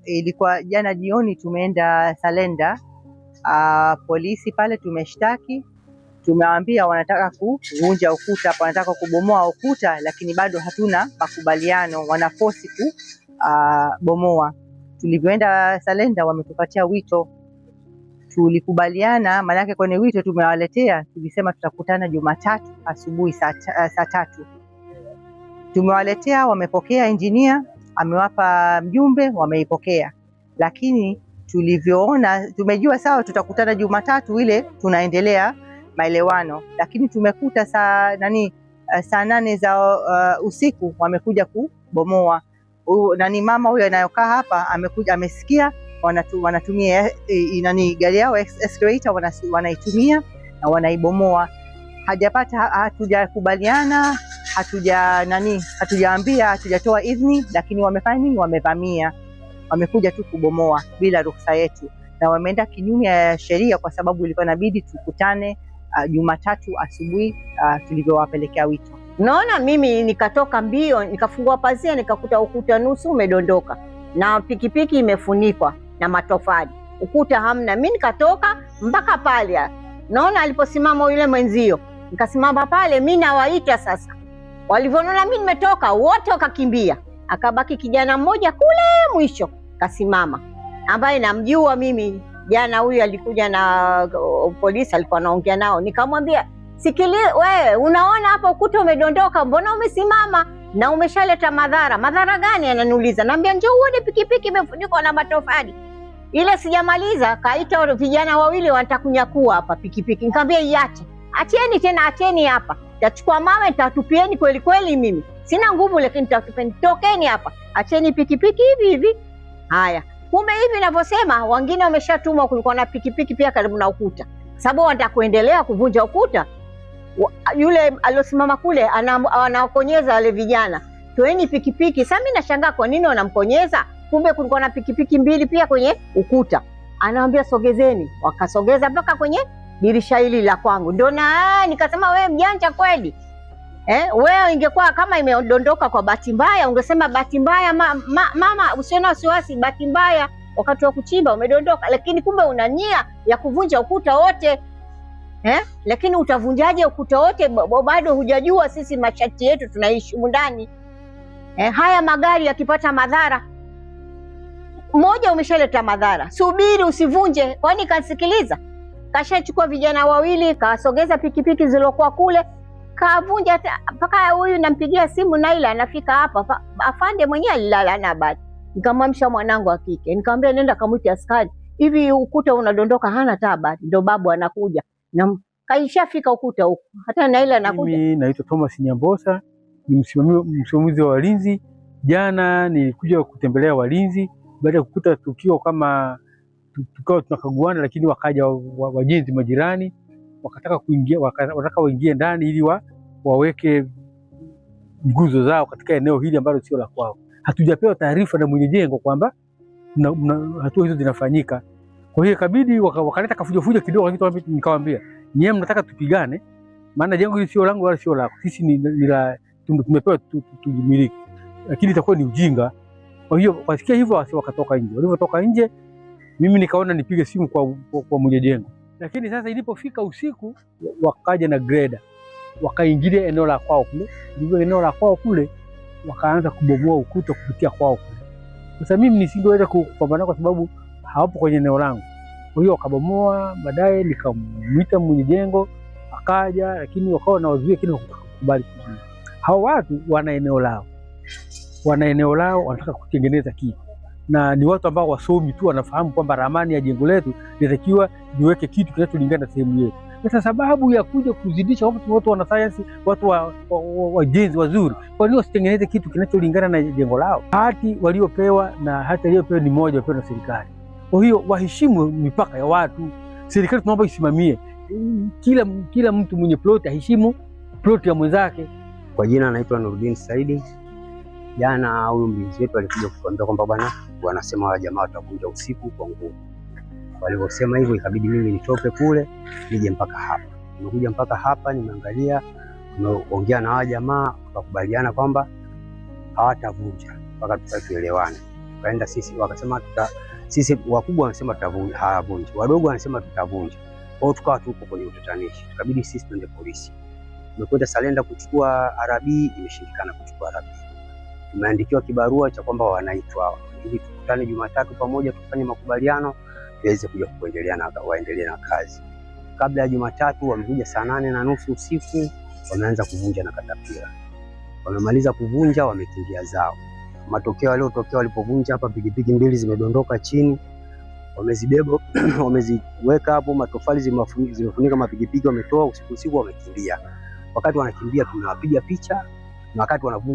Ilikuwa jana jioni tumeenda Salenda polisi pale, tumeshtaki, tumewaambia wanataka kuvunja ukuta hapa, wanataka kubomoa ukuta, lakini bado hatuna makubaliano, wanaforce kubomoa. Tulivyoenda Salenda wametupatia wito, tulikubaliana, maanake kwenye wito tumewaletea, tulisema tutakutana Jumatatu asubuhi saa 3. Tumewaletea, wamepokea, engineer amewapa mjumbe, wameipokea, lakini tulivyoona tumejua sawa tutakutana Jumatatu ile tunaendelea maelewano, lakini tumekuta saa 8 za usiku wamekuja kubomoa. Mama huyo anayokaa hapa amekuja, amesikia wanatumia gari yao excavator wanaitumia na wanaibomoa. Hatujakubaliana, hatujaambia, hatujatoa idhini, lakini wamefanya nini? Wamevamia, wamekuja tu kubomoa bila ruhusa yetu, na wameenda kinyume ya sheria, kwa sababu ilikuwa inabidi tukutane Jumatatu asubuhi tulivyowapelekea wito. Naona mimi nikatoka mbio, nikafungua pazia, nikakuta ukuta nusu umedondoka na pikipiki imefunikwa na matofali, ukuta hamna. Mimi nikatoka mpaka pale, naona aliposimama yule mwenzio, nikasimama pale, mimi nawaita sasa. Walivyoona mimi nimetoka, wote wakakimbia, akabaki kijana mmoja kule mwisho kasimama, ambaye namjua mimi. Jana huyu alikuja na polisi, alikuwa anaongea nao. Nikamwambia, wewe unaona hapa ukuta umedondoka, mbona umesimama na umeshaleta madhara? Madhara gani? Ananiuliza. Naambia njoo uone pikipiki imefunikwa na matofali. Ile sijamaliza, kaita vijana wawili wanataka kunyakua hapa pikipiki. Nikamwambia iache. Acheni tena, acheni hapa. Tachukua mawe nitatupieni kweli kweli, mimi sina nguvu, lakini nitatupieni. Tokeni hapa. Acheni pikipiki hivi hivi. Haya. Kumbe hivi ninavyosema, wengine wameshatumwa, kulikuwa na pikipiki pia karibu na ukuta. Sababu wanataka kuendelea kuvunja ukuta. Yule aliosimama kule anawakonyeza wale vijana, toeni pikipiki. Sasa mimi nashangaa kwa nini wanamkonyeza, kumbe kulikuwa na pikipiki mbili pia kwenye ukuta. Anawaambia sogezeni, wakasogeza mpaka kwenye dirisha hili la kwangu. Ndio nikasema wewe mjanja kweli. Wewe ingekuwa kama imedondoka kwa bahati mbaya, ungesema bahati mbaya mama, usione wasiwasi, bahati mbaya wakati wa kuchimba umedondoka, lakini kumbe una nia ya kuvunja ukuta wote. Lakini utavunjaje ukuta wote? Bado hujajua sisi masharti yetu, tunaishi ndani. Haya magari yakipata madhara, mmoja umeshaleta madhara, subiri usivunje. Kwani kasikiliza? Kashachukua vijana wawili, kasogeza pikipiki zilokuwa kule, kavunja mpaka huyu nampigia simu Naila anafika hapa, afande mwenyewe alilala na badi. Nikamwamsha mwanangu wa kike, nikamwambia nenda kamwite askari, hivi ukuta unadondoka, hana tabari. Ndio babu anakuja na kaishafika ukuta huko, hata Naila anakuja. Mimi naitwa Thomas Nyambosa, ni msimamizi wa walinzi. Jana nilikuja kutembelea walinzi baada ya kukuta tukio kama tukao tunakaguana, lakini wakaja wajenzi majirani wakataka kuingia, wataka waingie ndani ili waweke nguzo zao katika eneo hili ambalo sio la kwao. Hatujapewa taarifa na mwenye jengo kwamba hatua hizo zinafanyika. Kwa hiyo ikabidi wakaleta kafujofujo kidogo, nikawaambia nyie mnataka tupigane, maana jengo hili sio langu wala sio lako, sisi ni la tumepewa tujimiliki, lakini itakuwa ni ujinga. Kwa hiyo wasikia hivyo wakatoka nje. Walivyotoka nje, mimi nikaona nipige simu kwa mwenye jengo, lakini sasa ilipofika usiku wakaja na greda, wakaingilia eneo la kwao kule. Ndivyo eneo la kwao kule wakaanza kubomoa ukuta kupitia kwao kule. Sasa mimi nisingeweza kupambana kwa sababu hawapo kwenye eneo langu. Kwa hiyo wakabomoa. Baadaye nikamwita mwenye jengo akaja, lakini wakawa na wazuia kile kukubali. Hao watu wana eneo lao, wanataka kutengeneza kitu, na ni watu ambao wasomi tu, wanafahamu kwamba ramani ya jengo letu inatakiwa niweke kitu kinacholingana na sehemu yetu. Sasa sababu ya kuja kuzidisha watu wana science, watu wajenzi wazuri, kwa nini wasitengeneze kitu kinacholingana na jengo lao? Hati waliopewa na hati waliopewa ni moja, wapewa na serikali. Kwa hiyo waheshimu mipaka ya watu. Serikali tunaomba isimamie, kila mtu mwenye plot aheshimu plot ya mwenzake. Kwa jina naitwa Nurdin Saidi. Jana huyu mlinzi wetu alikuja kutuambia kwamba bwana wanasema wa jamaa watavunja usiku kwa nguvu. Walivyosema hivyo, ikabidi mimi nitoke kule nije mpaka hapa. Nimekuja mpaka hapa, nimeangalia, tumeongea na wa jamaa, tukakubaliana kwamba hawatavunja mpaka tuelewane. tukaenda sisi, wakasema sisi wakubwa wanasema tutavunja, wadogo wanasema tutavunja. Kwa hiyo tukawa tuko kwenye utatanishi, tukabidi sisi twende polisi. Tumekwenda Salenda kuchukua RB, imeshindikana kuchukua RB. Tumeandikiwa kibarua cha kwamba wanaitwa ili tukutane Jumatatu pamoja tufanye makubaliano tuweze kuja waendelee na kazi. Kabla ya Jumatatu wamekuja saa 8:30 usiku, wameanza kuvunja na katapila. Wamemaliza kuvunja, wamekimbia zao. Matokeo yaliyotokea walipovunja hapa, pikipiki 2 zimedondoka chini, wamezibeba wameziweka hapo, matofali zimefunika mapikipiki, wametoa usiku, wamekimbia. Wakati wanakimbia tumewapiga picha, na wakati wanavunja